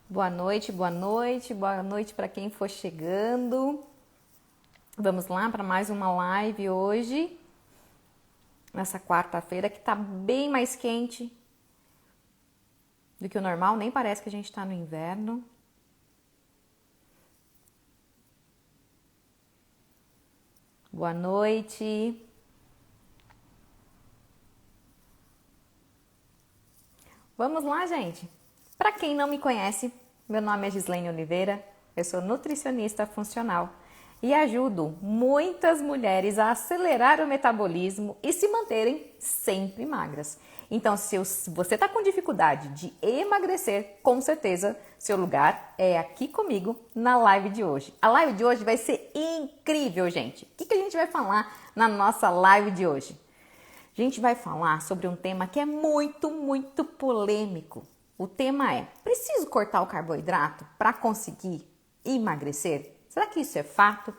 Boa noite, boa noite para quem for chegando. Vamos lá para mais uma live hoje, nessa quarta-feira que tá bem mais quente do que o normal, nem parece que a gente tá no inverno. Boa noite. Vamos lá, gente. Para quem não me conhece, meu nome é Gislene Oliveira, eu sou nutricionista funcional e ajudo muitas mulheres a acelerar o metabolismo e se manterem sempre magras. Então, se você está com dificuldade de emagrecer, com certeza seu lugar é aqui comigo na live de hoje. A live de hoje vai ser incrível, gente. O que a gente vai falar na nossa live de hoje? A gente vai falar sobre um tema que é muito polêmico. O tema é: preciso cortar o carboidrato para conseguir emagrecer? Será que isso é fato?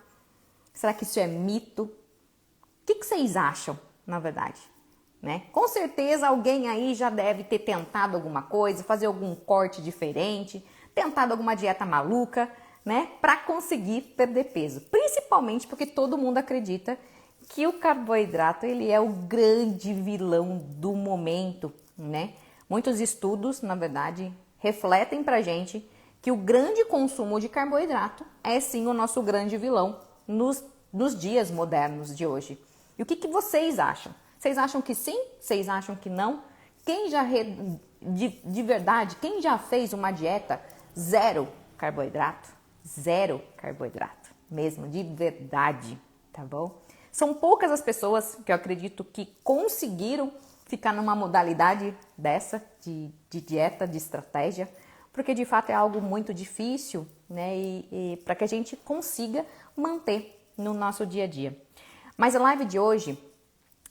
Será que isso é mito? O que vocês acham, na verdade? Né? Com certeza alguém aí já deve ter tentado alguma coisa, fazer algum corte diferente, tentado alguma dieta maluca, né, para conseguir perder peso. Principalmente porque todo mundo acredita que o carboidrato ele é o grande vilão do momento, né? Muitos estudos, na verdade, refletem pra gente que o grande consumo de carboidrato é sim o nosso grande vilão nos dias modernos de hoje. E o que vocês acham? Vocês acham que sim? Vocês acham que não? Quem já, de verdade, quem já fez uma dieta zero carboidrato? Zero carboidrato, mesmo, de verdade, tá bom? São poucas as pessoas que eu acredito que conseguiram ficar numa modalidade dessa, de dieta, de estratégia, porque de fato é algo muito difícil, né? E para que a gente consiga manter no nosso dia a dia. Mas a live de hoje,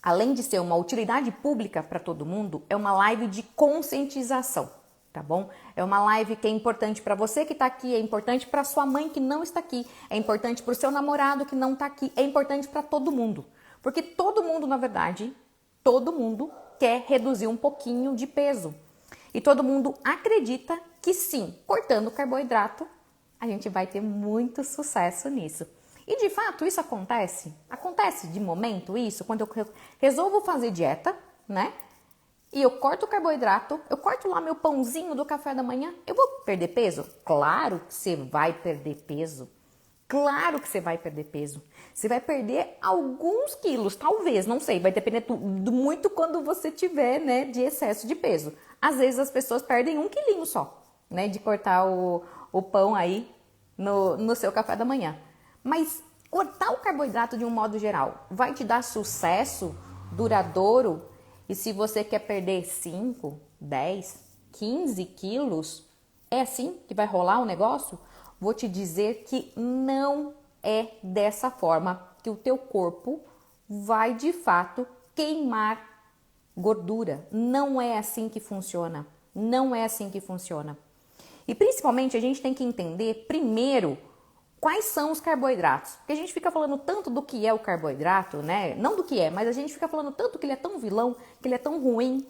além de ser uma utilidade pública para todo mundo, é uma live de conscientização, tá bom? É uma live que é importante para você que está aqui, é importante para sua mãe que não está aqui, é importante para o seu namorado que não está aqui, é importante para todo mundo. Porque todo mundo, na verdade, todo mundo quer reduzir um pouquinho de peso. E todo mundo acredita que sim, cortando o carboidrato, a gente vai ter muito sucesso nisso. E de fato isso acontece? Acontece de momento isso, quando eu resolvo fazer dieta, né? E eu corto o carboidrato, eu corto lá meu pãozinho do café da manhã, eu vou perder peso? Claro que você vai perder peso. Claro que você vai perder peso. Você vai perder alguns quilos, talvez, não sei, vai depender muito quando você tiver, né, de excesso de peso. Às vezes as pessoas perdem 1 quilinho só, né, de cortar o pão aí no seu café da manhã. Mas cortar o carboidrato de um modo geral vai te dar sucesso duradouro? E se você quer perder 5, 10, 15 quilos, é assim que vai rolar o negócio? Vou te dizer que não é dessa forma que o teu corpo vai de fato queimar gordura. Não é assim que funciona. Não é assim que funciona. E principalmente a gente tem que entender primeiro quais são os carboidratos. Porque a gente fica falando tanto do que é o carboidrato, né? Não do que é, mas a gente fica falando tanto que ele é tão vilão, que ele é tão ruim.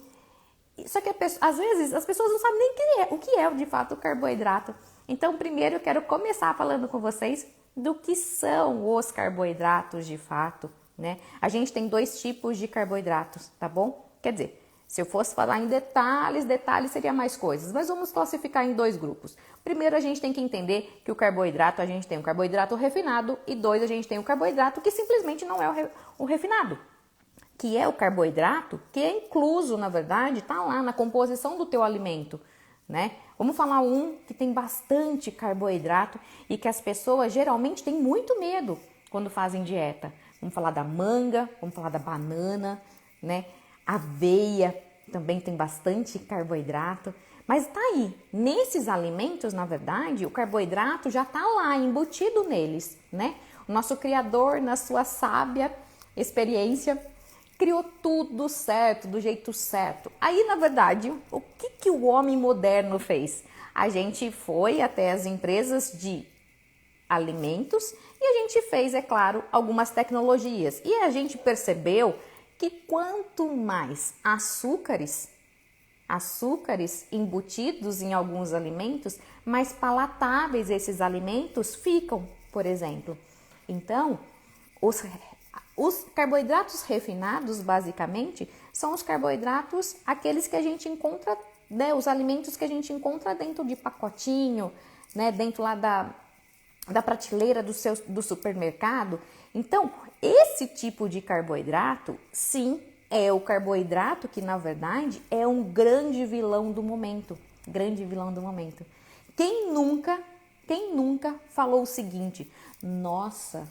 Só que às vezes as pessoas não sabem nem o que é de fato o carboidrato. Então, primeiro eu quero começar falando com vocês do que são os carboidratos de fato, né? A gente tem 2 tipos de carboidratos, tá bom? Quer dizer, se eu fosse falar em detalhes seria mais coisas, mas vamos classificar em 2 grupos. Primeiro, a gente tem que entender que o carboidrato, a gente tem o carboidrato refinado e 2, a gente tem o carboidrato que simplesmente não é o refinado, que é o carboidrato que é incluso, na verdade, tá lá na composição do teu alimento, né? Vamos falar um que tem bastante carboidrato e que as pessoas geralmente têm muito medo quando fazem dieta. Vamos falar da manga, vamos falar da banana, né? Aveia também tem bastante carboidrato. Mas tá aí, nesses alimentos, na verdade, o carboidrato já tá lá, embutido neles, né? O nosso Criador, na sua sábia experiência, criou tudo certo, do jeito certo. Aí, na verdade, o que o homem moderno fez? A gente foi até as empresas de alimentos e a gente fez, é claro, algumas tecnologias. E a gente percebeu que quanto mais açúcares açúcares embutidos em alguns alimentos, mais palatáveis esses alimentos ficam, por exemplo. Então, os carboidratos refinados, basicamente, são os carboidratos, aqueles que a gente encontra, né, os alimentos que a gente encontra dentro de pacotinho, né, dentro lá da prateleira do supermercado. Então, esse tipo de carboidrato, sim, é o carboidrato que, na verdade, é um grande vilão do momento. Grande vilão do momento. Quem nunca falou o seguinte: nossa,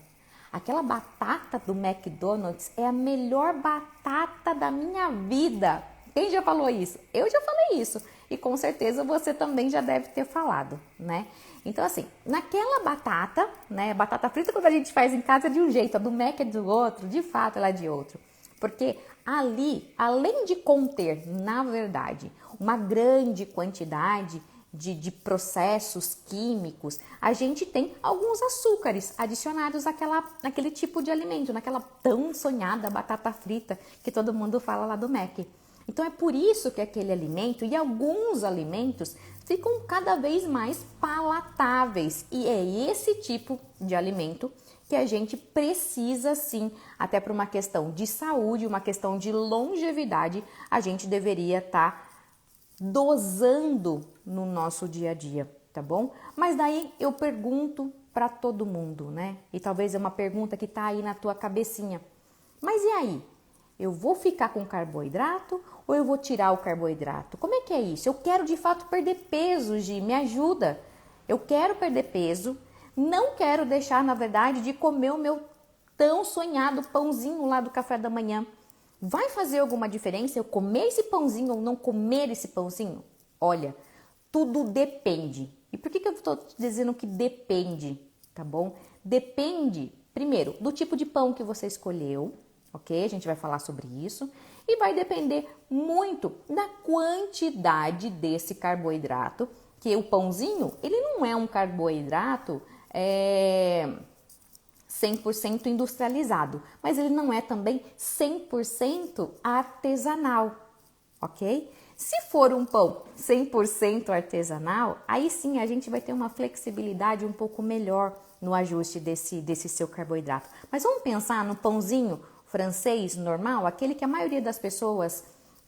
aquela batata do McDonald's é a melhor batata da minha vida. Quem já falou isso? Eu já falei isso. E com certeza você também já deve ter falado, né? Então, assim, naquela batata, né? Batata frita, quando a gente faz em casa é de um jeito, a do Mac é do outro, de fato ela é de outro. Porque ali, além de conter, na verdade, uma grande quantidade de processos químicos, a gente tem alguns açúcares adicionados naquele tipo de alimento, naquela tão sonhada batata frita que todo mundo fala lá do Mac. Então é por isso que aquele alimento e alguns alimentos ficam cada vez mais palatáveis. E é esse tipo de alimento que a gente precisa sim, até por uma questão de saúde, uma questão de longevidade, a gente deveria estar dosando no nosso dia a dia, tá bom? Mas daí eu pergunto para todo mundo, né? E talvez é uma pergunta que tá aí na tua cabecinha. Mas e aí? Eu vou ficar com carboidrato ou eu vou tirar o carboidrato? Como é que é isso? Eu quero de fato perder peso, Gi, me ajuda. Eu quero perder peso, não quero deixar, na verdade, de comer o meu tão sonhado pãozinho lá do café da manhã. Vai fazer alguma diferença eu comer esse pãozinho ou não comer esse pãozinho? Olha, tudo depende. E por que eu estou dizendo que depende, tá bom? Depende, primeiro, do tipo de pão que você escolheu, ok? A gente vai falar sobre isso. E vai depender muito da quantidade desse carboidrato, que o pãozinho, ele não é um carboidrato 100% industrializado, mas ele não é também 100% artesanal, ok? Se for um pão 100% artesanal, aí sim a gente vai ter uma flexibilidade um pouco melhor no ajuste desse seu carboidrato. Mas vamos pensar no pãozinho francês normal, aquele que a maioria das pessoas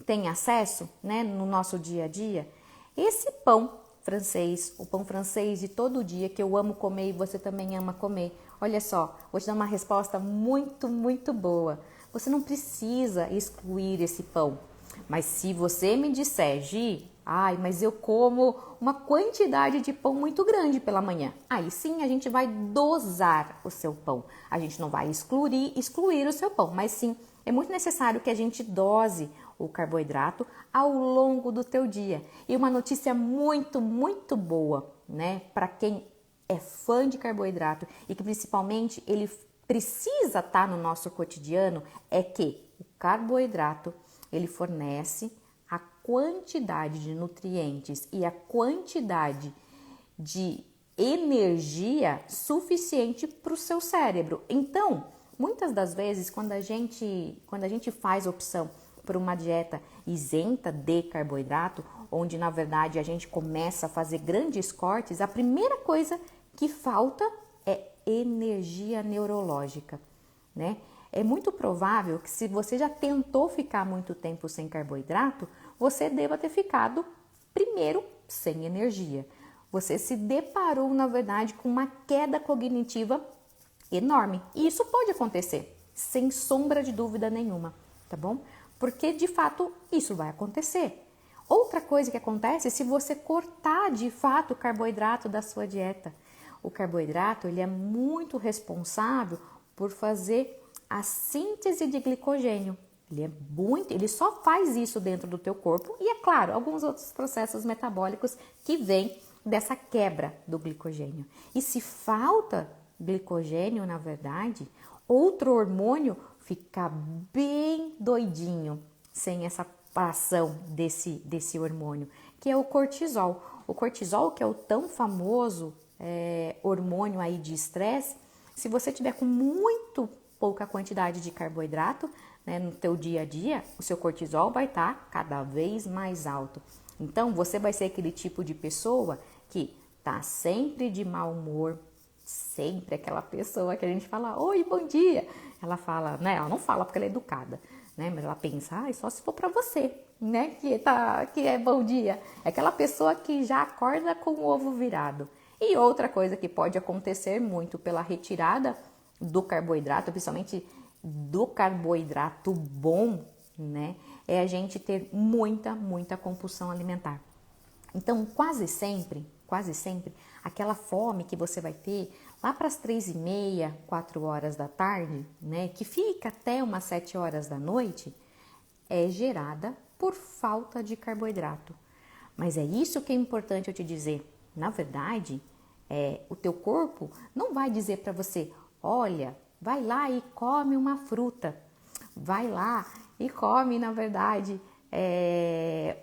tem acesso, né, no nosso dia a dia. Esse pão francês, o pão francês de todo dia que eu amo comer e você também ama comer. Olha só, vou te dar uma resposta muito, muito boa. Você não precisa excluir esse pão. Mas se você me disser, Gi, mas eu como uma quantidade de pão muito grande pela manhã. Aí sim a gente vai dosar o seu pão. A gente não vai excluir o seu pão, mas sim é muito necessário que a gente dose o carboidrato ao longo do teu dia. E uma notícia muito, muito boa, né, para quem é fã de carboidrato e que principalmente ele precisa estar no nosso cotidiano, é que o carboidrato, ele fornece a quantidade de nutrientes e a quantidade de energia suficiente para o seu cérebro. Então, muitas das vezes, quando a gente faz opção por uma dieta isenta de carboidrato, onde na verdade a gente começa a fazer grandes cortes, a primeira coisa que falta é energia neurológica, né? É muito provável que se você já tentou ficar muito tempo sem carboidrato, você deva ter ficado primeiro sem energia. Você se deparou, na verdade, com uma queda cognitiva enorme. E isso pode acontecer, sem sombra de dúvida nenhuma, tá bom? Porque, de fato, isso vai acontecer. Outra coisa que acontece é se você cortar, de fato, o carboidrato da sua dieta. O carboidrato, ele é muito responsável por fazer a síntese de glicogênio. Ele só faz isso dentro do teu corpo e, é claro, alguns outros processos metabólicos que vêm dessa quebra do glicogênio. E se falta glicogênio, na verdade, outro hormônio fica bem doidinho sem essa ação desse hormônio, que é o cortisol. O cortisol, que é o tão famoso hormônio aí de estresse, se você tiver com muito pouca quantidade de carboidrato, né, no teu dia a dia, o seu cortisol vai estar cada vez mais alto. Então, você vai ser aquele tipo de pessoa que tá sempre de mau humor, sempre aquela pessoa que a gente fala, oi, bom dia. Ela fala, né? Ela não fala porque ela é educada, né? Mas ela pensa, só se for para você, né? Que é bom dia. É aquela pessoa que já acorda com o ovo virado. E outra coisa que pode acontecer muito pela retirada do carboidrato, principalmente do carboidrato bom, né? É a gente ter muita compulsão alimentar. Então, quase sempre, aquela fome que você vai ter lá para as 3h30, 4 horas da tarde, né, que fica até umas 7 horas da noite, é gerada por falta de carboidrato. Mas é isso que é importante eu te dizer. Na verdade, o teu corpo não vai dizer para você, olha, vai lá e come uma fruta. Vai lá e come, na verdade,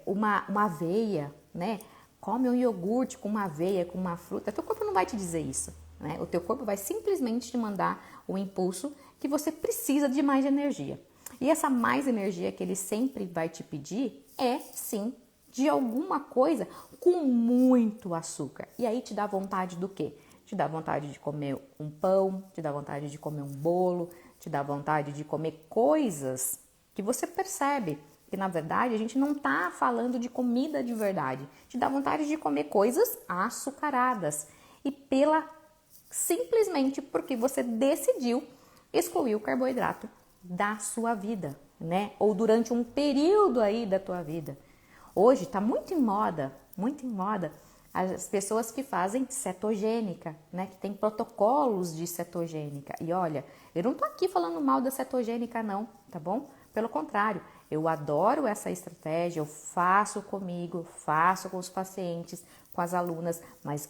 uma aveia, né? Come um iogurte com uma aveia, com uma fruta. Teu corpo não vai te dizer isso, né? O teu corpo vai simplesmente te mandar o impulso que você precisa de mais energia. E essa mais energia que ele sempre vai te pedir é, sim, de alguma coisa com muito açúcar. E aí te dá vontade do quê? Te dá vontade de comer um pão, te dá vontade de comer um bolo, te dá vontade de comer coisas que você percebe que, na verdade, a gente não está falando de comida de verdade. Te dá vontade de comer coisas açucaradas. E simplesmente porque você decidiu excluir o carboidrato da sua vida, né? Ou durante um período aí da tua vida. Hoje está muito em moda as pessoas que fazem cetogênica, né? Que tem protocolos de cetogênica. E olha, eu não tô aqui falando mal da cetogênica não, tá bom? Pelo contrário, eu adoro essa estratégia, eu faço comigo, faço com os pacientes, com as alunas, mas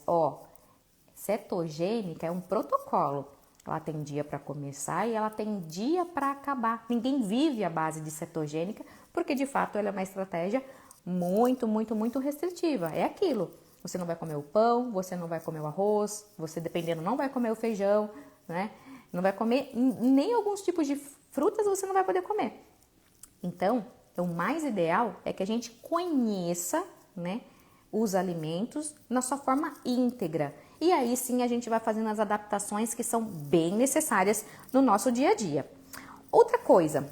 cetogênica é um protocolo. Ela tem dia para começar e ela tem dia para acabar. Ninguém vive à base de cetogênica, porque de fato ela é uma estratégia muito restritiva. É aquilo. Você não vai comer o pão, você não vai comer o arroz, você, dependendo, não vai comer o feijão, né? Não vai comer nem alguns tipos de frutas, você não vai poder comer. Então, o mais ideal é que a gente conheça, né, os alimentos na sua forma íntegra. E aí sim a gente vai fazendo as adaptações que são bem necessárias no nosso dia a dia. Outra coisa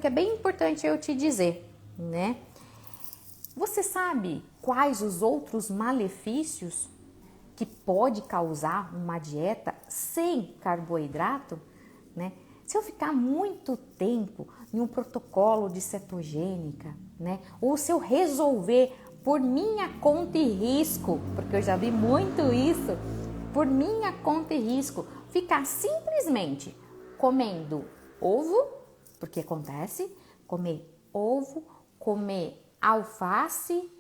que é bem importante eu te dizer, né? Você sabe quais os outros malefícios que pode causar uma dieta sem carboidrato, né? Se eu ficar muito tempo em um protocolo de cetogênica, né? Ou se eu resolver por minha conta e risco, porque eu já vi muito isso, por minha conta e risco, ficar simplesmente comendo ovo, porque acontece, comer ovo, comer alface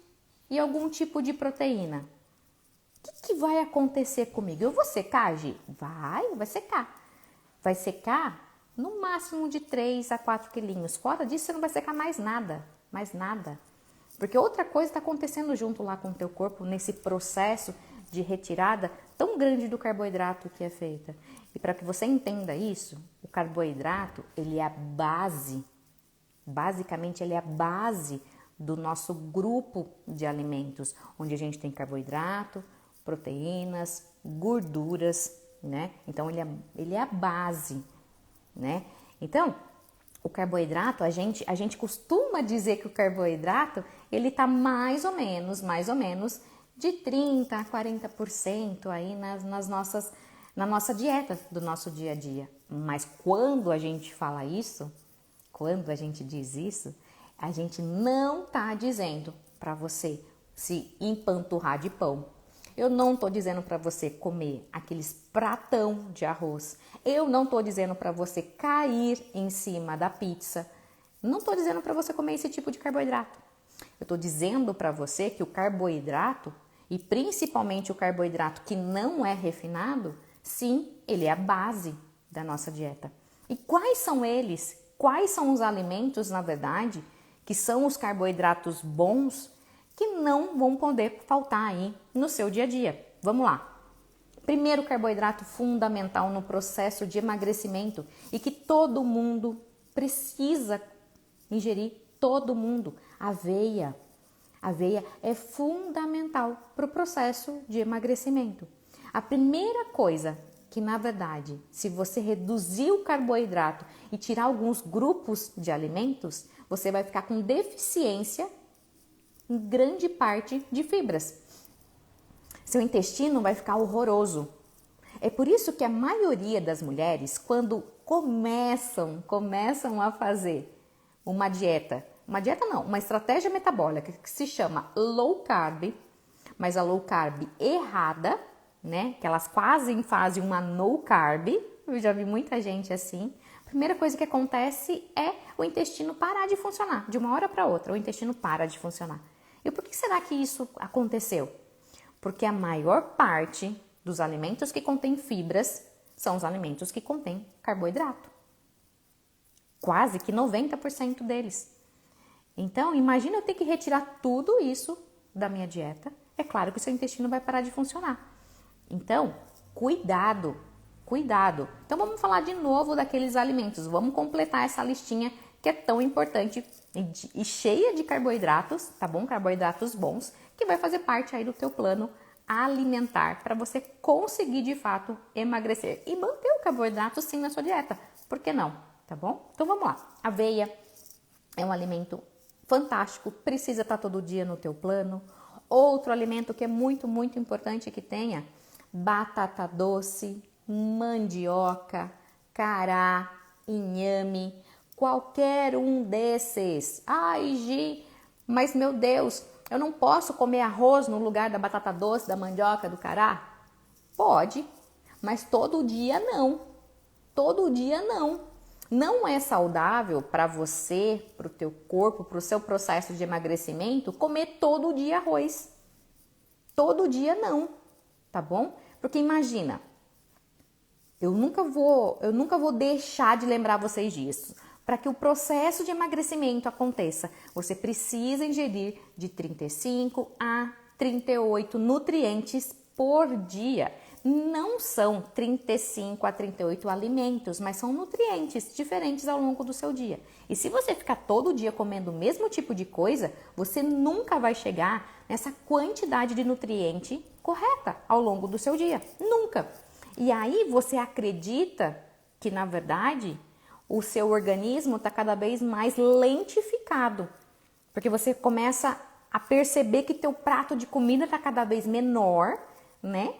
e algum tipo de proteína. O que vai acontecer comigo? Eu vou secar, Gi? Vai secar. Vai secar no máximo de 3 a 4 quilinhos. Fora disso, você não vai secar mais nada. Porque outra coisa está acontecendo junto lá com o teu corpo, nesse processo de retirada tão grande do carboidrato que é feita. E para que você entenda isso, o carboidrato, ele é a base, basicamente ele é a base do nosso grupo de alimentos, onde a gente tem carboidrato, proteínas, gorduras, né? Então, ele é a base, né? Então, o carboidrato, a gente costuma dizer que o carboidrato, ele tá mais ou menos de 30% a 40% aí na nossa dieta do nosso dia a dia. Mas quando a gente fala isso, quando a gente diz isso, a gente não tá dizendo para você se empanturrar de pão. Eu não tô dizendo para você comer aqueles pratão de arroz. Eu não tô dizendo para você cair em cima da pizza. Não tô dizendo para você comer esse tipo de carboidrato. Eu tô dizendo para você que o carboidrato, e principalmente o carboidrato que não é refinado, sim, ele é a base da nossa dieta. E quais são eles? Quais são os alimentos, na verdade, que são os carboidratos bons que não vão poder faltar aí no seu dia a dia? Vamos lá. Primeiro carboidrato fundamental no processo de emagrecimento e que todo mundo precisa ingerir todo mundo. Aveia. Aveia é fundamental para o processo de emagrecimento. A primeira coisa que, na verdade, se você reduzir o carboidrato e tirar alguns grupos de alimentos, você vai ficar com deficiência em grande parte de fibras. Seu intestino vai ficar horroroso. É por isso que a maioria das mulheres, quando começam a fazer uma dieta não, uma estratégia metabólica que se chama low carb, mas a low carb errada, né? Que elas quase fazem uma no carb. Eu já vi muita gente assim. A primeira coisa que acontece é o intestino parar de funcionar. De uma hora para outra, o intestino para de funcionar. E por que será que isso aconteceu? Porque a maior parte dos alimentos que contêm fibras são os alimentos que contêm carboidrato. Quase que 90% deles. Então, imagina eu ter que retirar tudo isso da minha dieta. É claro que o seu intestino vai parar de funcionar. Então, cuidado. Então, vamos falar de novo daqueles alimentos. Vamos completar essa listinha que é tão importante e cheia de carboidratos, tá bom? Carboidratos bons, que vai fazer parte aí do teu plano alimentar para você conseguir, de fato, emagrecer e manter o carboidrato sim na sua dieta. Por que não? Tá bom? Então, vamos lá. Aveia é um alimento fantástico, precisa estar todo dia no teu plano. Outro alimento que é muito, muito importante que tenha: batata doce, mandioca, cará, inhame, qualquer um desses. Ai, Gi, mas meu Deus, eu não posso comer arroz no lugar da batata doce, da mandioca, do cará? Pode, mas todo dia não. Todo dia não. Não é saudável para você, para o teu corpo, para o seu processo de emagrecimento, comer todo dia arroz. Todo dia não, tá bom? Porque imagina, eu nunca vou deixar de lembrar vocês disso. Para que o processo de emagrecimento aconteça, você precisa ingerir de 35 a 38 nutrientes por dia. Não são 35 a 38 alimentos, mas são nutrientes diferentes ao longo do seu dia. E se você ficar todo dia comendo o mesmo tipo de coisa, você nunca vai chegar nessa quantidade de nutriente correta ao longo do seu dia. Nunca. E aí você acredita que, na verdade, o seu organismo está cada vez mais lentificado. Porque você começa a perceber que teu prato de comida está cada vez menor, né?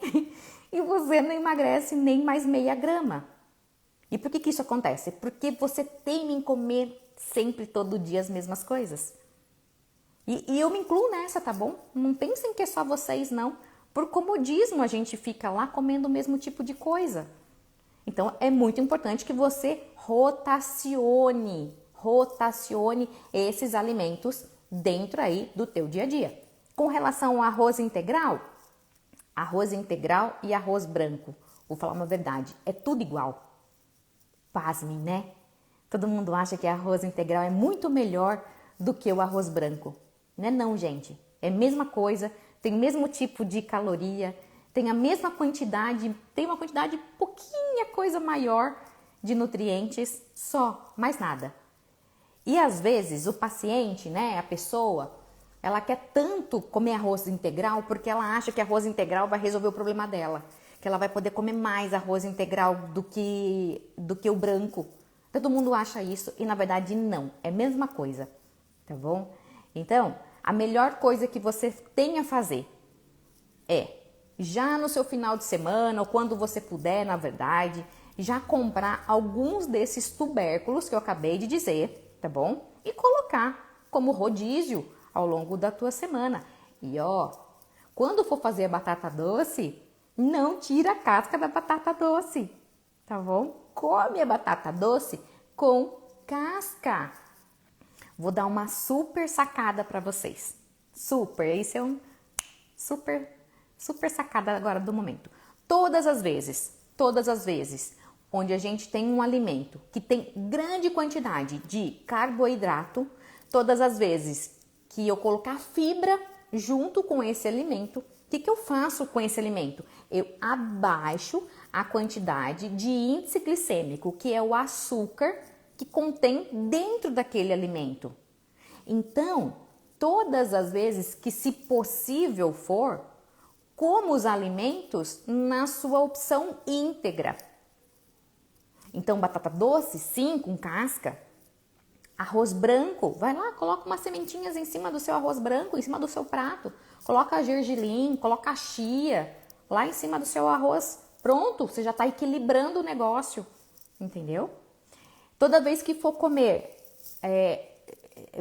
E você não emagrece nem mais meia grama. E por que isso acontece? Porque você teima em comer sempre, todo dia, as mesmas coisas. E eu me incluo nessa, tá bom? Não pensem que é só vocês, não. Por comodismo a gente fica lá comendo o mesmo tipo de coisa. Então é muito importante que você rotacione esses alimentos dentro aí do teu dia a dia. Com relação ao arroz integral e arroz branco, vou falar uma verdade, é tudo igual. Pasmem, né? Todo mundo acha que arroz integral é muito melhor do que o arroz branco. Não é não, gente. É a mesma coisa, tem o mesmo tipo de caloria, tem a mesma quantidade, tem uma quantidade pouquinha coisa maior de nutrientes, só, mais nada. E às vezes o paciente, né, a pessoa, ela quer tanto comer arroz integral porque ela acha que arroz integral vai resolver o problema dela. Que ela vai poder comer mais arroz integral do que o branco. Todo mundo acha isso e na verdade não. É a mesma coisa, tá bom? Então, a melhor coisa que você tem a fazer é, já no seu final de semana ou quando você puder, na verdade, já comprar alguns desses tubérculos que eu acabei de dizer, tá bom? E colocar como rodízio ao longo da tua semana. E ó, quando for fazer a batata doce, não tira a casca da batata doce, tá bom? Come a batata doce com casca. Vou dar uma super sacada para vocês. Super, isso é um super sacada agora do momento. Todas as vezes onde a gente tem um alimento que tem grande quantidade de carboidrato, todas as vezes que eu colocar fibra junto com esse alimento, o que eu faço com esse alimento? Eu abaixo a quantidade de índice glicêmico, que é o açúcar que contém dentro daquele alimento. Então, todas as vezes que, se possível for, coma os alimentos na sua opção íntegra. Então, batata doce, sim, com casca. Arroz branco, vai lá, coloca umas sementinhas em cima do seu arroz branco, em cima do seu prato. Coloca gergelim, coloca chia lá em cima do seu arroz. Pronto, você já está equilibrando o negócio, entendeu? Toda vez que for comer,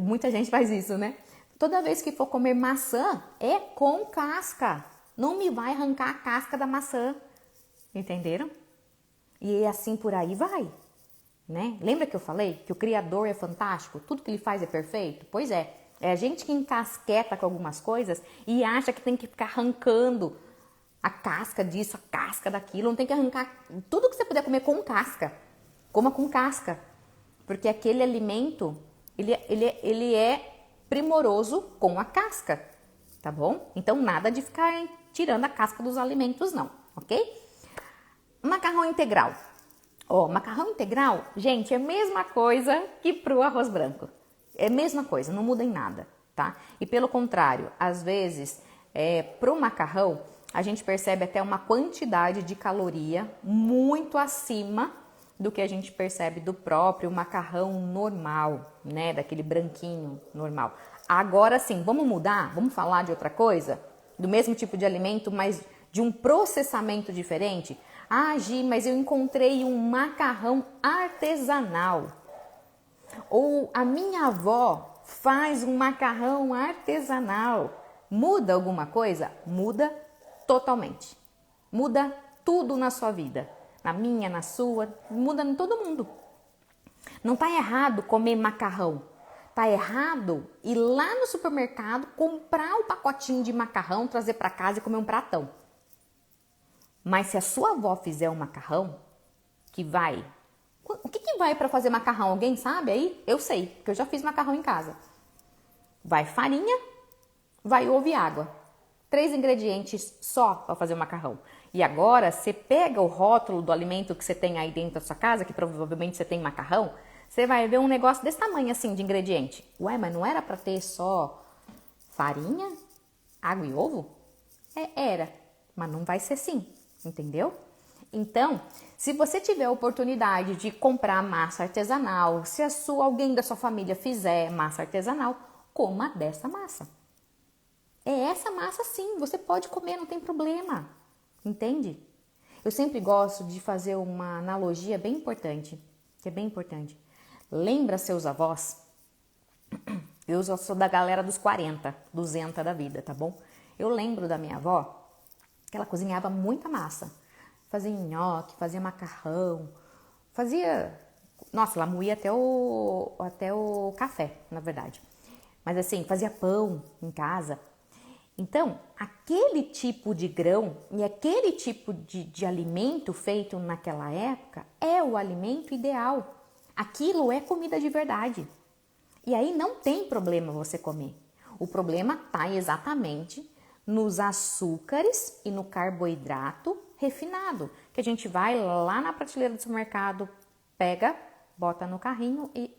muita gente faz isso, né? Toda vez que for comer maçã, é com casca. Não me vai arrancar a casca da maçã, entenderam? E assim por aí vai. Né? Lembra que eu falei que o Criador é fantástico? Tudo que ele faz é perfeito? Pois é. É a gente que encasqueta com algumas coisas e acha que tem que ficar arrancando a casca disso, a casca daquilo. Não tem que arrancar tudo que você puder comer com casca. Coma com casca. Porque aquele alimento, ele é primoroso com a casca. Tá bom? Então nada de ficar tirando a casca dos alimentos não, ok? Macarrão integral. Macarrão integral, gente, é a mesma coisa que pro arroz branco. É a mesma coisa, não muda em nada, tá? E pelo contrário, às vezes, pro macarrão, a gente percebe até uma quantidade de caloria muito acima do que a gente percebe do próprio macarrão normal, né? Daquele branquinho normal. Agora sim, vamos mudar? Vamos falar de outra coisa? Do mesmo tipo de alimento, mas de um processamento diferente? Ah, Gi, mas eu encontrei um macarrão artesanal. Ou a minha avó faz um macarrão artesanal. Muda alguma coisa? Muda totalmente. Muda tudo na sua vida. Na minha, na sua, muda em todo mundo. Não está errado comer macarrão. Está errado ir lá no supermercado, comprar um pacotinho de macarrão, trazer para casa e comer um pratão. Mas se a sua avó fizer um macarrão, que vai... O que vai para fazer macarrão? Alguém sabe aí? Eu sei, porque eu já fiz macarrão em casa. Vai farinha, vai ovo e água. 3 ingredientes só para fazer o macarrão. E agora, você pega o rótulo do alimento que você tem aí dentro da sua casa, que provavelmente você tem macarrão, você vai ver um negócio desse tamanho assim de ingrediente. Ué, mas não era para ter só farinha, água e ovo? Era, mas não vai ser assim. Entendeu? Então, se você tiver a oportunidade de comprar massa artesanal, se alguém da sua família fizer massa artesanal, coma dessa massa. É essa massa sim, você pode comer, não tem problema. Entende? Eu sempre gosto de fazer uma analogia bem importante, que é bem importante. Lembra seus avós? Eu sou da galera dos 40, 200 da vida, tá bom? Eu lembro da minha avó, que ela cozinhava muita massa. Fazia nhoque, fazia macarrão, Nossa, ela moía até o café, na verdade. Mas assim, fazia pão em casa. Então, aquele tipo de grão e aquele tipo de alimento feito naquela época é o alimento ideal. Aquilo é comida de verdade. E aí não tem problema você comer. O problema está exatamente nos açúcares e no carboidrato refinado, que a gente vai lá na prateleira do supermercado, pega, bota no carrinho e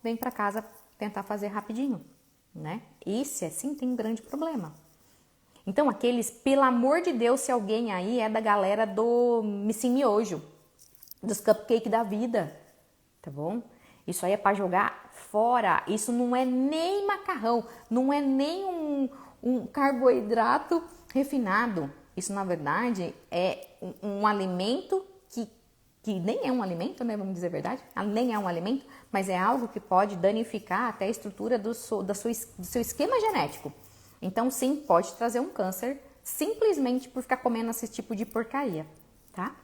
vem para casa tentar fazer rapidinho, né? Isso assim tem um grande problema. Então pelo amor de Deus, se alguém aí é da galera do missinho miojo, dos cupcake da vida, tá bom? Isso aí é para jogar fora, isso não é nem macarrão, não é nem um carboidrato refinado. Isso, na verdade, é um alimento que nem é um alimento, né? Vamos dizer a verdade. Nem é um alimento, mas é algo que pode danificar até a estrutura do seu esquema genético. Então, sim, pode trazer um câncer simplesmente por ficar comendo esse tipo de porcaria, tá?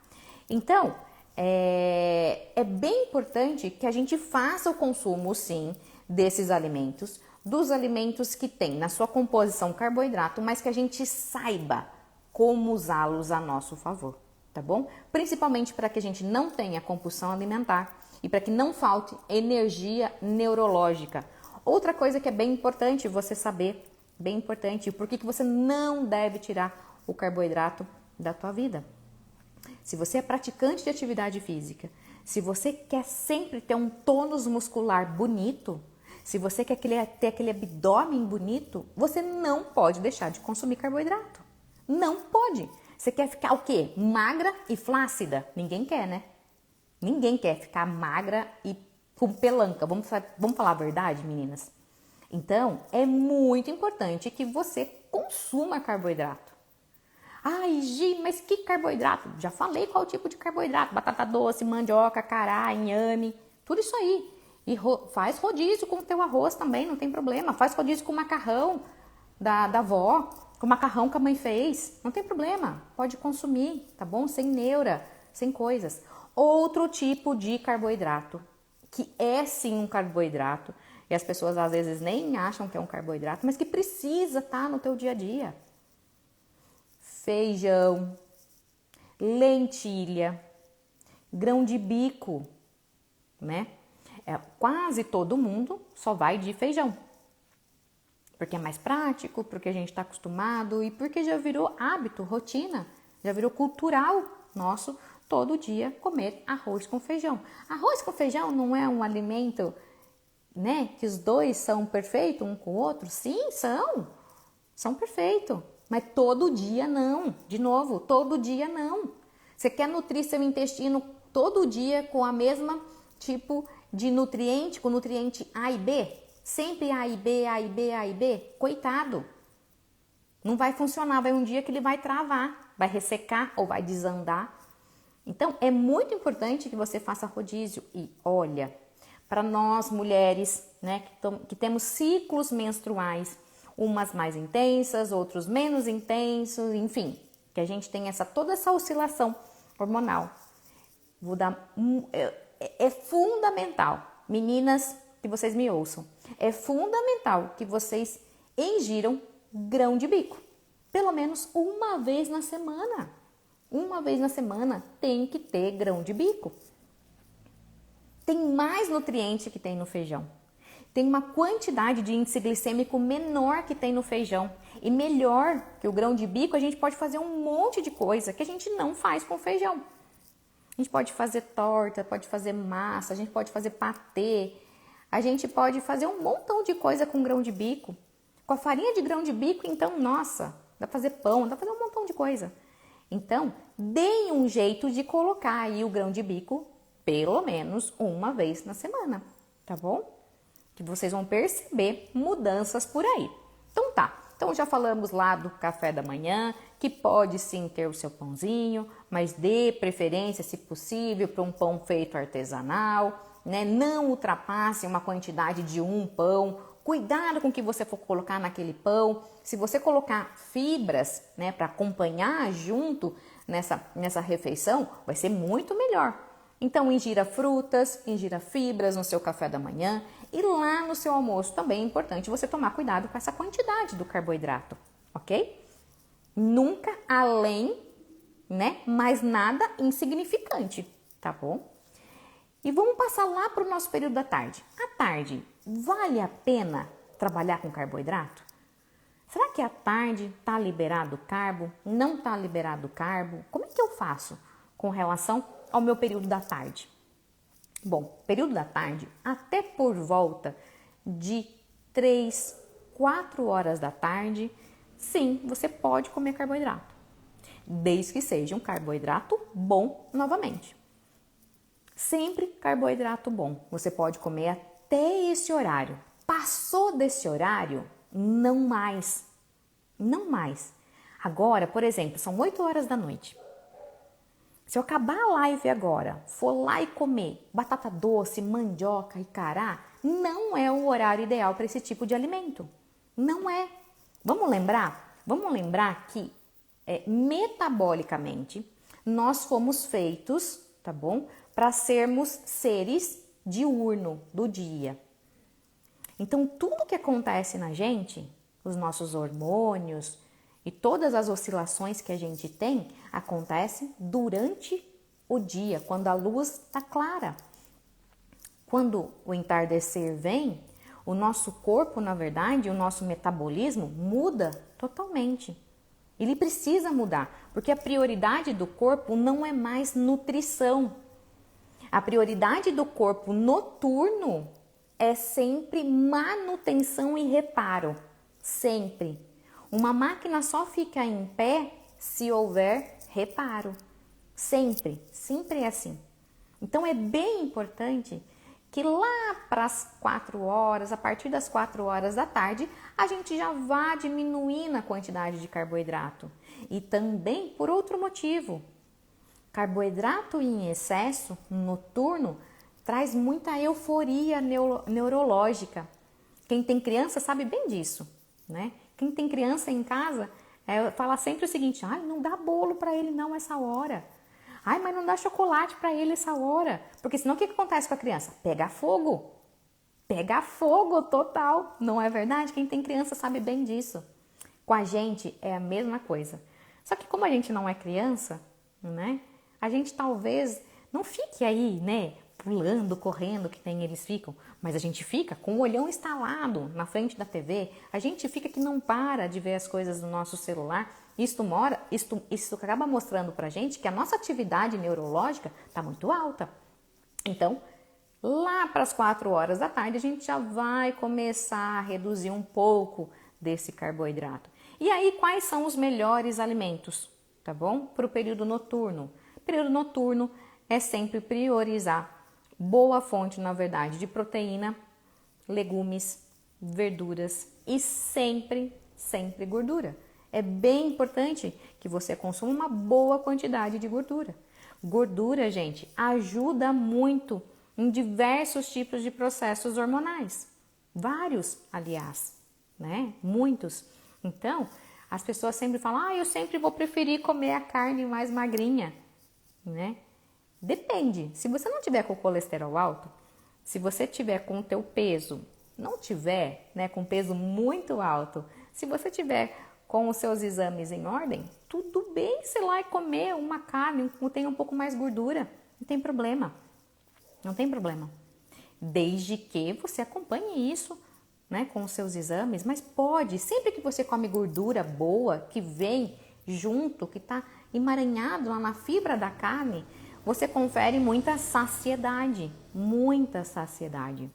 Então, é bem importante que a gente faça o consumo, sim, desses alimentos, dos alimentos que tem na sua composição carboidrato, mas que a gente saiba como usá-los a nosso favor, tá bom? Principalmente para que a gente não tenha compulsão alimentar e para que não falte energia neurológica. Outra coisa que é bem importante você saber, bem importante, por que você não deve tirar o carboidrato da tua vida. Se você é praticante de atividade física, Se você quer sempre ter um tônus muscular bonito, se você quer ter aquele abdômen bonito, você não pode deixar de consumir carboidrato. Não pode. Você quer ficar o quê? Magra e flácida? Ninguém quer, né? Ninguém quer ficar magra e com pelanca. Vamos falar a verdade, meninas? Então, é muito importante que você consuma carboidrato. Ai, Gi, mas que carboidrato? Já falei qual tipo de carboidrato. Batata doce, mandioca, cará, inhame, tudo isso aí. E faz rodízio com o teu arroz também, não tem problema. Faz rodízio com o macarrão da avó, com o macarrão que a mãe fez. Não tem problema, pode consumir, tá bom? Sem neura, sem coisas. Outro tipo de carboidrato, que é sim um carboidrato, e as pessoas às vezes nem acham que é um carboidrato, mas que precisa estar no teu dia a dia. Feijão, lentilha, grão de bico, né? Quase todo mundo só vai de feijão. Porque é mais prático, porque a gente está acostumado e porque já virou hábito, rotina, já virou cultural nosso todo dia comer arroz com feijão. Arroz com feijão não é um alimento, né, que os dois são perfeitos um com o outro? Sim, são perfeitos. Mas todo dia não. De novo, todo dia não. Você quer nutrir seu intestino todo dia com a mesma tipo de nutriente, com nutriente A e B? Sempre A e B, A e B, A e B? Coitado. Não vai funcionar. Vai um dia que ele vai travar, vai ressecar ou vai desandar. Então, é muito importante que você faça rodízio. E olha, para nós mulheres, né, que temos ciclos menstruais, umas mais intensas, outros menos intensos, enfim, que a gente tem toda essa oscilação hormonal. É fundamental, meninas, que vocês me ouçam, é fundamental que vocês ingiram grão de bico, pelo menos uma vez na semana. Uma vez na semana tem que ter grão de bico. Tem mais nutriente que tem no feijão. Tem uma quantidade de índice glicêmico menor que tem no feijão. E melhor que o grão de bico, a gente pode fazer um monte de coisa que a gente não faz com feijão. A gente pode fazer torta, pode fazer massa, a gente pode fazer patê. A gente pode fazer um montão de coisa com grão de bico. Com a farinha de grão de bico, então, nossa, dá pra fazer pão, dá pra fazer um montão de coisa. Então, deem um jeito de colocar aí o grão de bico pelo menos uma vez na semana, tá bom? Que vocês vão perceber mudanças por aí. Então tá, então já falamos lá do café da manhã, que pode sim ter o seu pãozinho, mas dê preferência, se possível, para um pão feito artesanal, né? Não ultrapasse uma quantidade de um pão. Cuidado com o que você for colocar naquele pão. Se você colocar fibras, né, para acompanhar junto nessa refeição, vai ser muito melhor. Então, ingira frutas, ingira fibras no seu café da manhã e lá no seu almoço também é importante você tomar cuidado com essa quantidade do carboidrato, ok? Nunca além, né, mas nada insignificante, tá bom? E vamos passar lá para o nosso período da tarde. À tarde, vale a pena trabalhar com carboidrato? Será que à tarde está liberado carbo? Não está liberado carbo? Como é que eu faço com relação ao meu período da tarde? Bom, período da tarde, até por volta de 3, 4 horas da tarde, sim, você pode comer carboidrato. Desde que seja um carboidrato bom novamente. Sempre carboidrato bom. Você pode comer até esse horário. Passou desse horário, não mais. Não mais. Agora, por exemplo, são 8 horas da noite. Se eu acabar a live agora, for lá e comer batata doce, mandioca e cará, não é o horário ideal para esse tipo de alimento. Não é. Vamos lembrar que metabolicamente nós fomos feitos, tá bom? Para sermos seres diurno do dia. Então, tudo que acontece na gente, os nossos hormônios e todas as oscilações que a gente tem, acontecem durante o dia, quando a luz está clara. Quando o entardecer vem, o nosso corpo, na verdade, o nosso metabolismo muda totalmente. Ele precisa mudar, porque a prioridade do corpo não é mais nutrição. A prioridade do corpo noturno é sempre manutenção e reparo. Sempre. Uma máquina só fica em pé se houver reparo. Sempre. Sempre é assim. Então é bem importante que lá para as 4 horas, a partir das 4 horas da tarde, a gente já vá diminuindo a quantidade de carboidrato. E também por outro motivo. Carboidrato em excesso noturno traz muita euforia neurológica. Quem tem criança sabe bem disso, né? Quem tem criança em casa fala sempre o seguinte: ai, não dá bolo para ele não essa hora. Ai, mas não dá chocolate para ele essa hora. Porque senão o que acontece com a criança? Pega fogo. Pega fogo total. Não é verdade? Quem tem criança sabe bem disso. Com a gente é a mesma coisa. Só que como a gente não é criança, né? A gente talvez não fique aí, né? Pulando, correndo, que nem eles ficam. Mas a gente fica com o olhão instalado na frente da TV. A gente fica que não para de ver as coisas no nosso celular. Isso acaba mostrando pra gente que a nossa atividade neurológica está muito alta. Então, lá para as 4 horas da tarde, a gente já vai começar a reduzir um pouco desse carboidrato. E aí, quais são os melhores alimentos, tá bom? Para o período noturno. Período noturno é sempre priorizar boa fonte, na verdade, de proteína, legumes, verduras e sempre gordura. É bem importante que você consuma uma boa quantidade de gordura. Gordura, gente, ajuda muito em diversos tipos de processos hormonais. Vários, aliás, né? Muitos. Então, as pessoas sempre falam: eu sempre vou preferir comer a carne mais magrinha, né? Depende. Se você não tiver com o colesterol alto, se você tiver com o teu peso, não tiver, né, com peso muito alto, se você tiver com os seus exames em ordem, tudo bem você ir lá e comer uma carne que tem um pouco mais gordura. Não tem problema. Não tem problema. Desde que você acompanhe isso, né, com os seus exames. Mas pode, sempre que você come gordura boa, que vem junto, que está emaranhado lá na fibra da carne, você confere muita saciedade. Muita saciedade.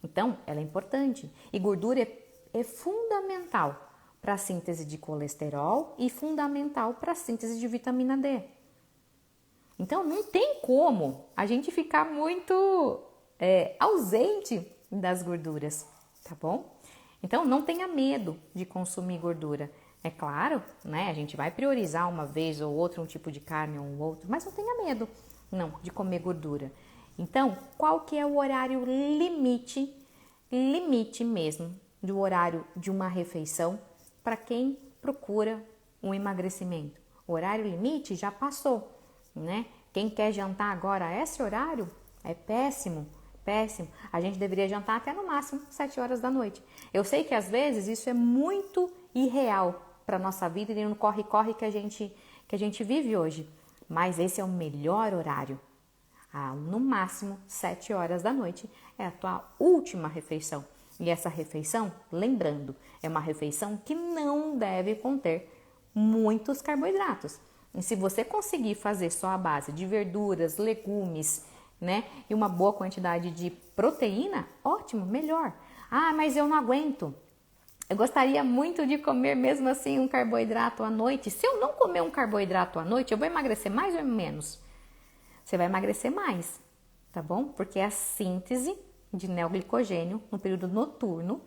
Então, ela é importante. E gordura é fundamental para a síntese de colesterol e fundamental para a síntese de vitamina D. Então, não tem como a gente ficar muito ausente das gorduras, tá bom? Então, não tenha medo de consumir gordura. É claro, né? A gente vai priorizar uma vez ou outra um tipo de carne ou outro, mas não tenha medo, não, de comer gordura. Então, qual que é o horário limite mesmo, do horário de uma refeição para quem procura um emagrecimento? O horário limite já passou, né? Quem quer jantar agora a esse horário é péssimo, péssimo. A gente deveria jantar até no máximo 7 horas da noite. Eu sei que às vezes isso é muito irreal para a nossa vida e no corre-corre que a gente vive hoje. Mas esse é o melhor horário. No máximo 7 horas da noite é a tua última refeição. E essa refeição, lembrando, é uma refeição que não deve conter muitos carboidratos. E se você conseguir fazer só a base de verduras, legumes, né, e uma boa quantidade de proteína, ótimo, melhor. Mas eu não aguento. Eu gostaria muito de comer mesmo assim um carboidrato à noite. Se eu não comer um carboidrato à noite, eu vou emagrecer mais ou menos? Você vai emagrecer mais, tá bom? Porque a síntese de neoglicogênio no período noturno,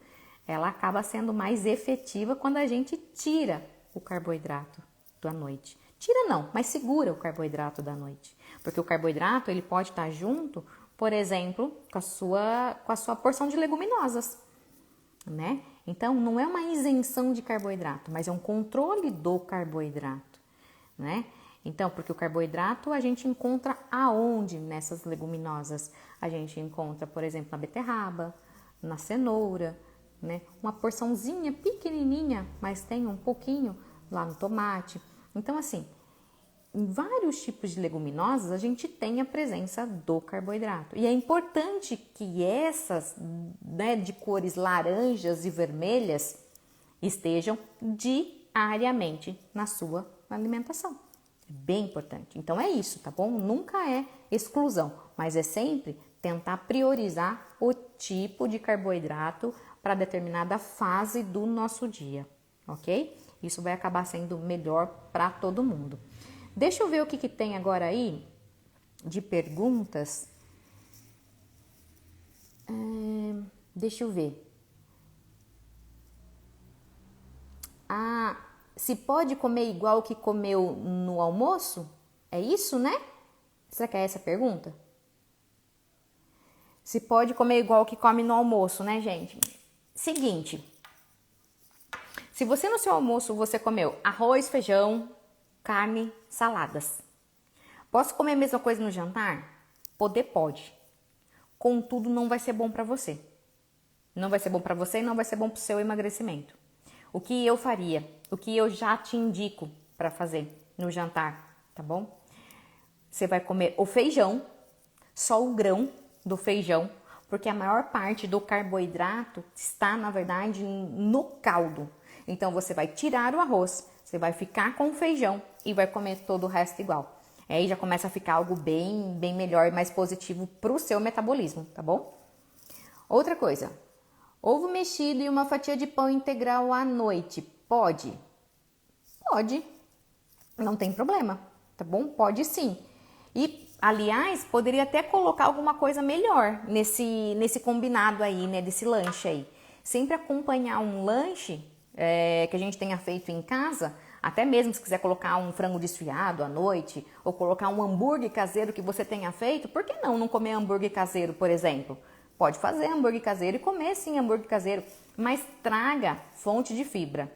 ela acaba sendo mais efetiva quando a gente tira o carboidrato da noite. Tira não, mas segura o carboidrato da noite. Porque o carboidrato, ele pode estar junto, por exemplo, com a sua porção de leguminosas, né? Então, não é uma isenção de carboidrato, mas é um controle do carboidrato, né? Então, porque o carboidrato a gente encontra aonde nessas leguminosas? A gente encontra, por exemplo, na beterraba, na cenoura, né? Uma porçãozinha pequenininha, mas tem um pouquinho lá no tomate. Então, assim, em vários tipos de leguminosas a gente tem a presença do carboidrato. E é importante que essas, né, de cores laranjas e vermelhas estejam diariamente na sua alimentação. Bem importante. Então é isso, tá bom? Nunca é exclusão, mas é sempre tentar priorizar o tipo de carboidrato para determinada fase do nosso dia, ok? Isso vai acabar sendo melhor para todo mundo. Deixa eu ver o que tem agora aí de perguntas. Deixa eu ver. Se pode comer igual que comeu no almoço? É isso, né? Será que é essa a pergunta? Se pode comer igual que come no almoço, né, gente? Seguinte. Se você no seu almoço você comeu arroz, feijão, carne, saladas. Posso comer a mesma coisa no jantar? Poder pode. Contudo, não vai ser bom para você. Não vai ser bom para você e não vai ser bom para o seu emagrecimento. O que eu faria? O que eu já te indico para fazer no jantar, tá bom? Você vai comer o feijão, só o grão do feijão, porque a maior parte do carboidrato está, na verdade, no caldo. Então, você vai tirar o arroz, você vai ficar com o feijão e vai comer todo o resto igual. Aí já começa a ficar algo bem melhor e mais positivo para o seu metabolismo, tá bom? Outra coisa, ovo mexido e uma fatia de pão integral à noite, pode? Pode, não tem problema, tá bom? Pode sim. E, aliás, poderia até colocar alguma coisa melhor nesse combinado aí, né, desse lanche aí. Sempre acompanhar um lanche que a gente tenha feito em casa, até mesmo se quiser colocar um frango desfiado à noite, ou colocar um hambúrguer caseiro que você tenha feito, por que não comer hambúrguer caseiro, por exemplo? Pode fazer hambúrguer caseiro e comer sim hambúrguer caseiro, mas traga fonte de fibra.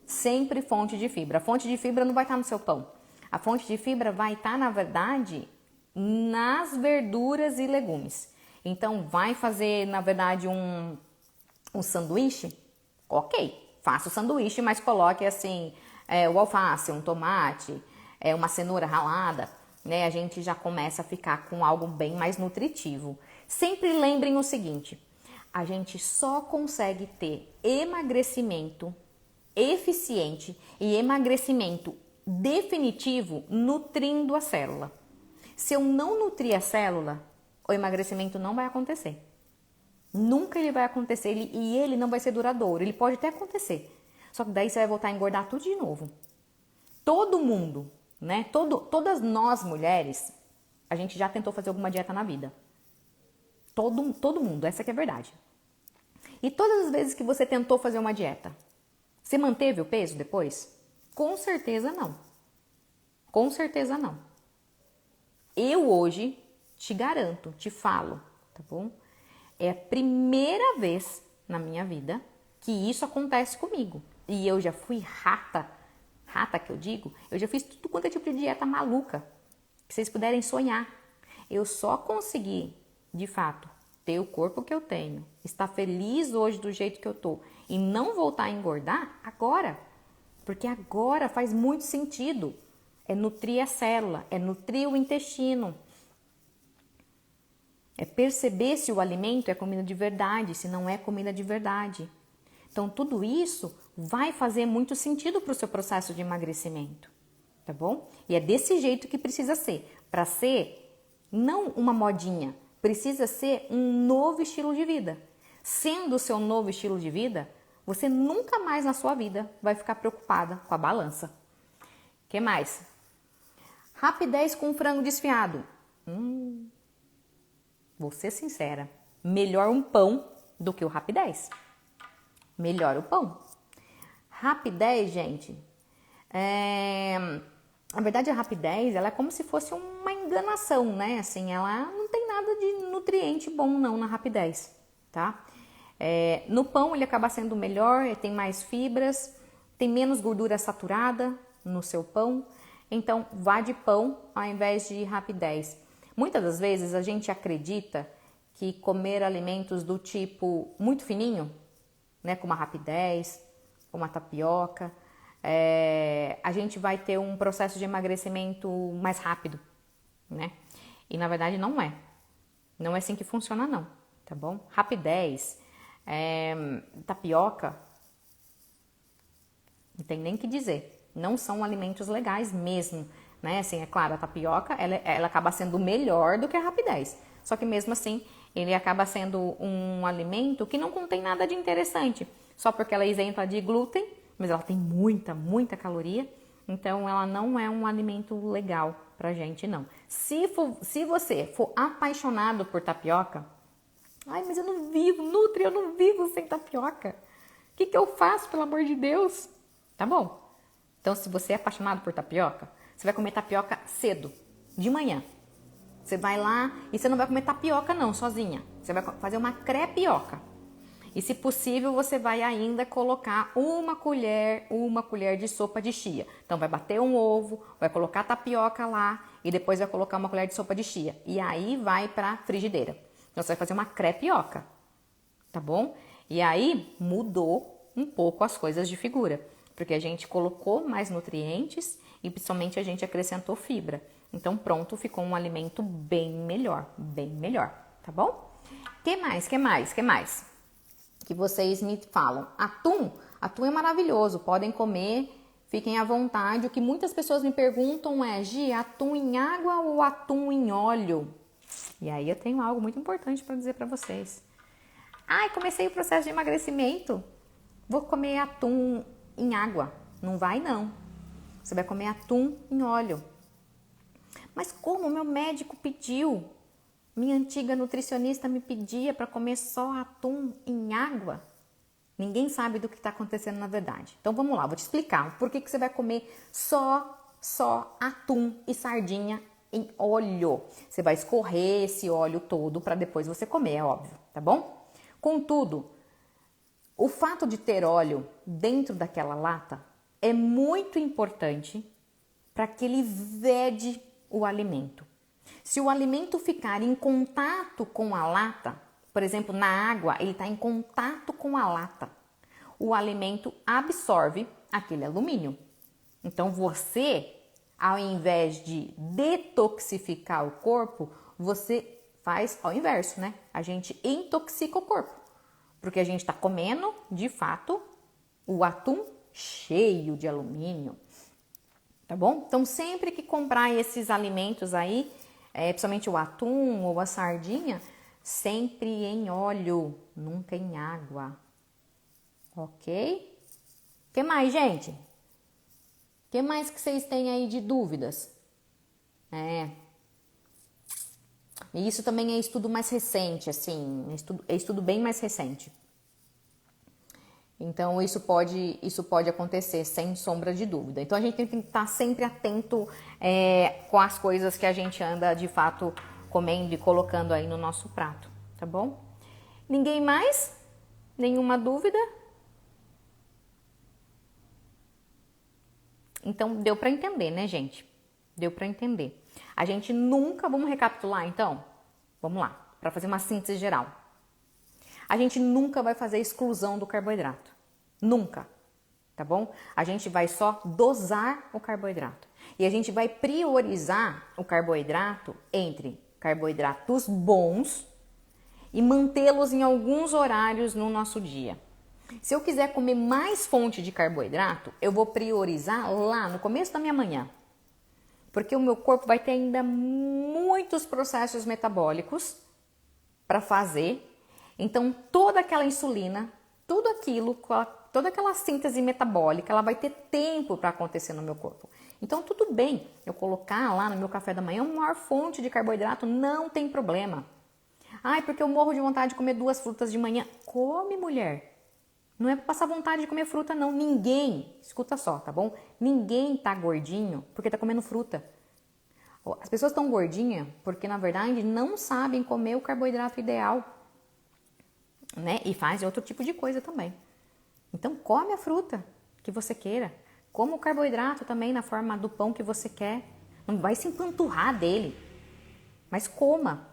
Sempre fonte de fibra. A fonte de fibra não vai estar no seu pão. A fonte de fibra vai estar, na verdade, nas verduras e legumes. Então, vai fazer, na verdade, um sanduíche? Ok, faça o sanduíche, mas coloque assim, o alface, um tomate, uma cenoura ralada, né? A gente já começa a ficar com algo bem mais nutritivo. Sempre lembrem o seguinte, a gente só consegue ter emagrecimento eficiente e emagrecimento definitivo nutrindo a célula. Se eu não nutrir a célula, o emagrecimento não vai acontecer. Nunca ele vai acontecer e ele não vai ser duradouro. Ele pode até acontecer, só que daí você vai voltar a engordar tudo de novo. Todo mundo, né? Todas nós mulheres, a gente já tentou fazer alguma dieta na vida. Todo mundo, essa que é a verdade. E todas as vezes que você tentou fazer uma dieta, você manteve o peso depois? Com certeza não. Com certeza não. Eu hoje te garanto, te falo, tá bom? É a primeira vez na minha vida que isso acontece comigo. E eu já fui rata que eu digo, eu já fiz tudo quanto é tipo de dieta maluca que vocês puderem sonhar. Eu só consegui, de fato, ter o corpo que eu tenho, estar feliz hoje do jeito que eu tô e não voltar a engordar agora. Porque agora faz muito sentido. É nutrir a célula, é nutrir o intestino. É perceber se o alimento é comida de verdade, se não é comida de verdade. Então, tudo isso vai fazer muito sentido para o seu processo de emagrecimento, tá bom? E é desse jeito que precisa ser. Para ser, não uma modinha, precisa ser um novo estilo de vida. Sendo o seu novo estilo de vida, você nunca mais na sua vida vai ficar preocupada com a balança. O que mais? Rapidez com frango desfiado. Vou ser sincera, melhor um pão do que o rapidez. Melhor o pão. Rapidez, gente, na verdade a rapidez, ela é como se fosse uma enganação, né? Assim, ela não tem nada de nutriente bom não na rapidez, tá? No pão ele acaba sendo melhor, ele tem mais fibras, tem menos gordura saturada no seu pão, então vá de pão ao invés de rapidez. Muitas das vezes a gente acredita que comer alimentos do tipo muito fininho, né, como a rapidez, como a tapioca, a gente vai ter um processo de emagrecimento mais rápido, né? E na verdade não é. Não é assim que funciona não, tá bom? Rapidez, tapioca, não tem nem o que dizer. Não são alimentos legais mesmo. né? Assim, é claro, a tapioca, ela acaba sendo melhor do que a Rapidez. Só que mesmo assim, ele acaba sendo um alimento que não contém nada de interessante. Só porque ela é isenta de glúten, mas ela tem muita caloria. Então, ela não é um alimento legal pra gente, não. Se você for apaixonado por tapioca, ai, mas eu não vivo, Nutri, eu não vivo sem tapioca. O que eu faço, pelo amor de Deus? Tá bom. Então, se você é apaixonado por tapioca, você vai comer tapioca cedo, de manhã. Você vai lá e você não vai comer tapioca não, sozinha. Você vai fazer uma crepioca. E se possível, você vai ainda colocar uma colher de sopa de chia. Então, vai bater um ovo, vai colocar tapioca lá e depois vai colocar uma colher de sopa de chia. E aí vai pra frigideira. Então, você vai fazer uma crepioca, tá bom? E aí, mudou um pouco as coisas de figura. Porque a gente colocou mais nutrientes e principalmente a gente acrescentou fibra. Então pronto, ficou um alimento bem melhor, tá bom? Que mais? Que vocês me falam? Atum é maravilhoso, podem comer, fiquem à vontade. O que muitas pessoas me perguntam é, Gi, atum em água ou atum em óleo? E aí eu tenho algo muito importante para dizer para vocês. Ai, comecei o processo de emagrecimento, vou comer atum em água. Não vai não. Você vai comer atum em óleo. Mas como meu médico pediu? Minha antiga nutricionista me pedia para comer só atum em água? Ninguém sabe do que está acontecendo na verdade. Então vamos lá, vou te explicar por que você vai comer só atum e sardinha em óleo. Você vai escorrer esse óleo todo para depois você comer, é óbvio, tá bom? Contudo, o fato de ter óleo dentro daquela lata é muito importante para que ele vede o alimento. Se o alimento ficar em contato com a lata, por exemplo, na água, ele está em contato com a lata, o alimento absorve aquele alumínio. Então você, ao invés de detoxificar o corpo, você faz ao inverso, né? A gente intoxica o corpo. Porque a gente está comendo, de fato, o atum cheio de alumínio, tá bom? Então, sempre que comprar esses alimentos aí, principalmente o atum ou a sardinha, sempre em óleo, nunca em água, ok? O que mais, gente? O que mais que vocês têm aí de dúvidas? E isso também é estudo mais recente, assim, é estudo bem mais recente. Então, isso pode acontecer sem sombra de dúvida. Então, a gente tem que estar sempre atento com as coisas que a gente anda, de fato, comendo e colocando aí no nosso prato, tá bom? Ninguém mais? Nenhuma dúvida? Então, deu para entender, né, gente? Deu para entender. A gente nunca, vamos recapitular então? Vamos lá, para fazer uma síntese geral. A gente nunca vai fazer exclusão do carboidrato. Nunca, tá bom? A gente vai só dosar o carboidrato. E a gente vai priorizar o carboidrato entre carboidratos bons e mantê-los em alguns horários no nosso dia. Se eu quiser comer mais fonte de carboidrato, eu vou priorizar lá no começo da minha manhã. Porque o meu corpo vai ter ainda muitos processos metabólicos para fazer. Então, toda aquela insulina, tudo aquilo, toda aquela síntese metabólica, ela vai ter tempo para acontecer no meu corpo. Então, tudo bem eu colocar lá no meu café da manhã uma maior fonte de carboidrato, não tem problema. Ai, porque eu morro de vontade de comer 2 frutas de manhã. Come, mulher. Não é para passar vontade de comer fruta, não. Ninguém, escuta só, tá bom? Ninguém tá gordinho porque tá comendo fruta. As pessoas estão gordinhas porque, na verdade, não sabem comer o carboidrato ideal, né? E fazem outro tipo de coisa também. Então, come a fruta que você queira. Coma o carboidrato também na forma do pão que você quer. Não vai se empanturrar dele, mas coma.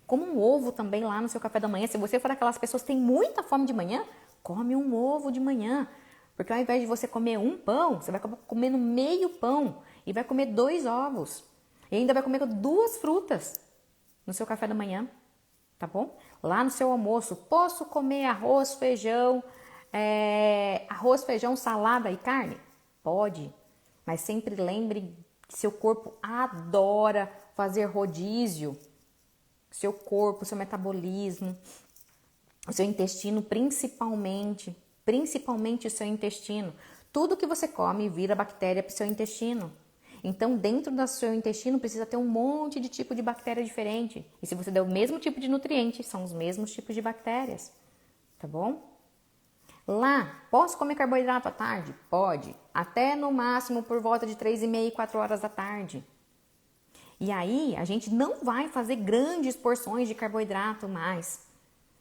Coma um ovo também lá no seu café da manhã. Se você for daquelas pessoas que têm muita fome de manhã, come um ovo de manhã. Porque ao invés de você comer um pão, você vai comendo meio pão e vai comer 2 ovos. E ainda vai comer 2 frutas no seu café da manhã, tá bom? Lá no seu almoço, posso comer arroz, feijão, salada e carne? Pode, mas sempre lembre Seu corpo adora fazer rodízio. Seu corpo, seu metabolismo, o seu intestino principalmente o seu intestino. Tudo que você come vira bactéria para o seu intestino. Então, dentro do seu intestino precisa ter um monte de tipo de bactéria diferente. E se você der o mesmo tipo de nutriente, são os mesmos tipos de bactérias. Tá bom? Lá, posso comer carboidrato à tarde? Pode. Até no máximo por volta de 3h30, 4 horas da tarde. E aí, a gente não vai fazer grandes porções de carboidrato mais.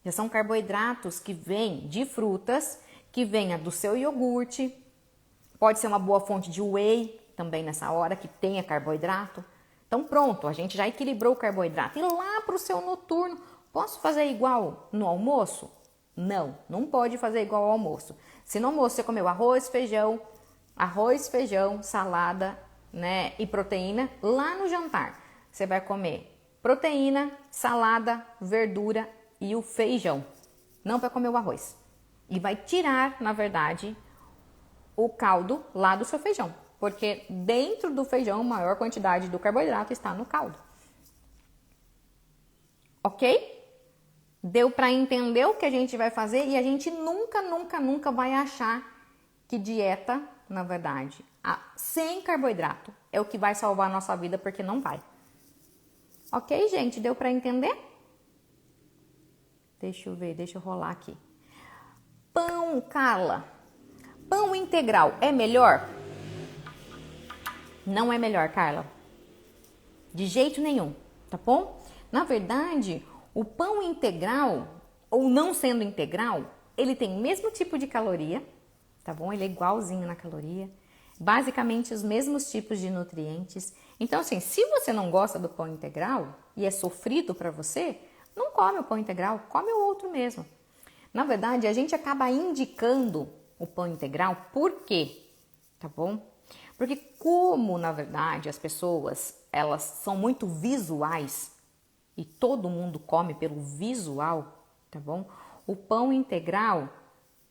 Já são carboidratos que vêm de frutas, que venha do seu iogurte. Pode ser uma boa fonte de whey também nessa hora, que tenha carboidrato. Então pronto, a gente já equilibrou o carboidrato. E lá para o seu noturno, posso fazer igual no almoço? Não, não pode fazer igual ao almoço. Se no almoço você comeu arroz, feijão, salada, né, e proteína, lá no jantar você vai comer proteína, salada, verdura e o feijão. Não vai comer o arroz. E vai tirar, na verdade, o caldo lá do seu feijão. Porque dentro do feijão, a maior quantidade do carboidrato está no caldo. Ok? Deu para entender o que a gente vai fazer e a gente nunca vai achar que dieta, na verdade, sem carboidrato é o que vai salvar a nossa vida, porque não vai. Ok, gente? Deu para entender? Deixa eu ver, deixa eu rolar aqui. Pão, Carla. Pão integral é melhor? Não é melhor, Carla. De jeito nenhum, tá bom? Na verdade, o pão integral, ou não sendo integral, ele tem o mesmo tipo de caloria, tá bom? Ele é igualzinho na caloria. Basicamente os mesmos tipos de nutrientes. Então, assim, se você não gosta do pão integral e é sofrido para você, não come o pão integral, come o outro mesmo. Na verdade, a gente acaba indicando o pão integral, por quê? Tá bom? Porque como, na verdade, as pessoas, elas são muito visuais e todo mundo come pelo visual, tá bom? O pão integral,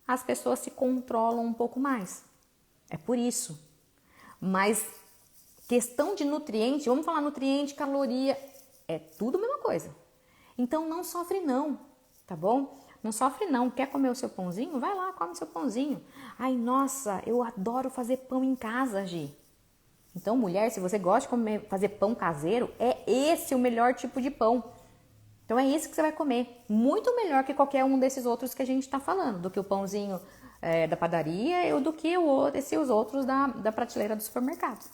as pessoas se controlam um pouco mais. É por isso. Mas questão de nutriente, vamos falar nutriente, caloria, é tudo a mesma coisa. Então não sofre não, tá bom? Não sofre não. Quer comer o seu pãozinho? Vai lá, come seu pãozinho. Ai, nossa, eu adoro fazer pão em casa, Gi. Então, mulher, se você gosta de comer, fazer pão caseiro, é esse o melhor tipo de pão. Então, é esse que você vai comer. Muito melhor que qualquer um desses outros que a gente está falando. Do que o pãozinho da padaria ou do que esses outros da prateleira do supermercado.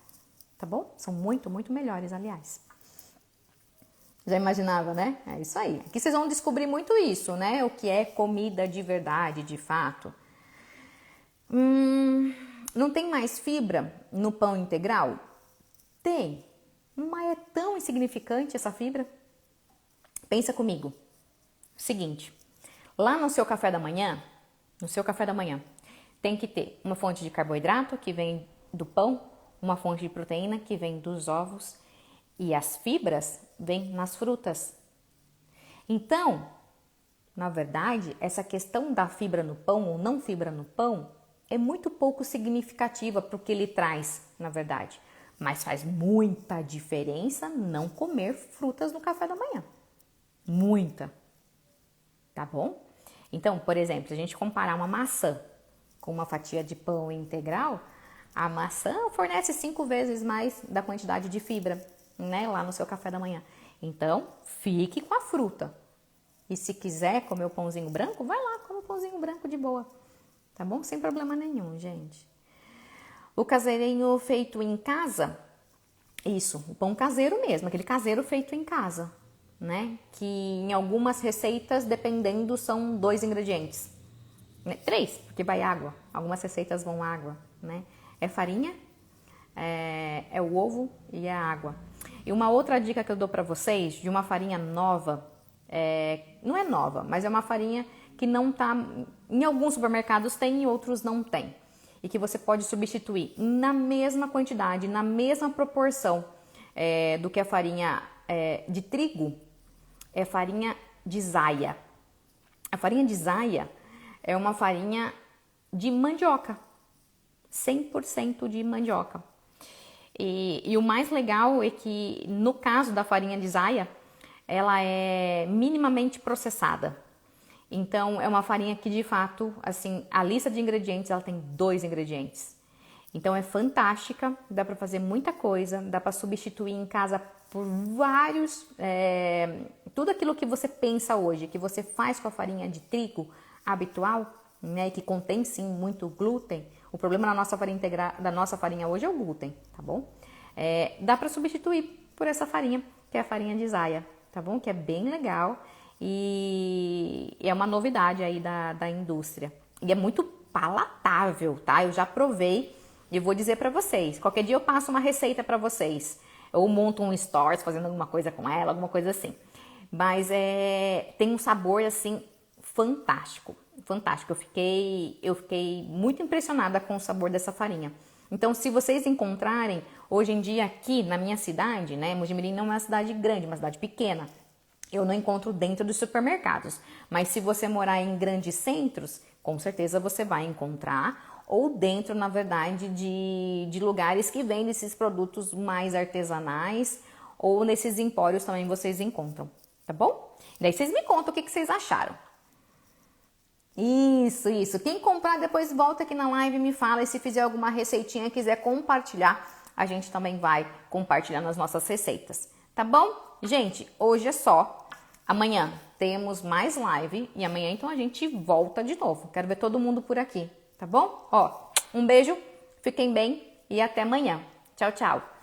Tá bom? São muito melhores, aliás. Já imaginava, né? É isso aí. Aqui vocês vão descobrir muito isso, né? O que é comida de verdade, de fato. Não tem mais fibra no pão integral? Tem. Mas é tão insignificante essa fibra. Pensa comigo. Seguinte, lá no seu café da manhã, tem que ter uma fonte de carboidrato que vem do pão, uma fonte de proteína que vem dos ovos e as fibras vêm nas frutas. Então, na verdade, essa questão da fibra no pão ou não fibra no pão é muito pouco significativa para o que ele traz, na verdade. Mas faz muita diferença não comer frutas no café da manhã. Muita. Tá bom? Então, por exemplo, se a gente comparar uma maçã com uma fatia de pão integral, a maçã fornece 5 vezes mais da quantidade de fibra, né, lá no seu café da manhã. Então, fique com a fruta. E se quiser comer o pãozinho branco, vai lá, come o pãozinho branco de boa. Tá bom? Sem problema nenhum, gente. O caseirinho feito em casa, isso, o pão caseiro mesmo, aquele caseiro feito em casa, né? Que em algumas receitas, dependendo, são 2 ingredientes. 3, porque vai água. Algumas receitas vão água, né? É farinha, é o ovo e a água. E uma outra dica que eu dou para vocês, de uma farinha nova, não é nova, mas é uma farinha que não tá, em alguns supermercados tem, em outros não tem. E que você pode substituir na mesma quantidade, na mesma proporção do que a farinha de trigo, é farinha de zaia. A farinha de zaia é uma farinha de mandioca, 100% de mandioca. E o mais legal é que, no caso da farinha de Zaya, ela é minimamente processada. Então, é uma farinha que, de fato, assim, a lista de ingredientes, ela tem 2 ingredientes. Então, é fantástica, dá para fazer muita coisa, dá para substituir em casa por vários... tudo aquilo que você pensa hoje, que você faz com a farinha de trigo habitual, né, que contém, sim, muito glúten. O problema da nossa farinha hoje é o glúten, tá bom? Dá para substituir por essa farinha, que é a farinha de Zaya, tá bom? Que é bem legal e é uma novidade aí da indústria. E é muito palatável, tá? Eu já provei e vou dizer pra vocês. Qualquer dia eu passo uma receita pra vocês. Ou monto um stories fazendo alguma coisa com ela, alguma coisa assim. Mas tem um sabor, assim, fantástico. Fantástico. Eu fiquei muito impressionada com o sabor dessa farinha. Então, se vocês encontrarem, hoje em dia aqui na minha cidade, né? Mojimirim não é uma cidade grande, é uma cidade pequena. Eu não encontro dentro dos supermercados. Mas se você morar em grandes centros, com certeza você vai encontrar. Ou dentro, na verdade, de lugares que vendem esses produtos mais artesanais. Ou nesses empórios também vocês encontram, tá bom? E daí vocês me contam o que vocês acharam. Isso. Quem comprar depois volta aqui na live e me fala. E se fizer alguma receitinha e quiser compartilhar, a gente também vai compartilhando as nossas receitas. Tá bom? Gente, hoje é só. Amanhã temos mais live. E amanhã então a gente volta de novo. Quero ver todo mundo por aqui. Tá bom? Ó, um beijo. Fiquem bem e até amanhã. Tchau, tchau.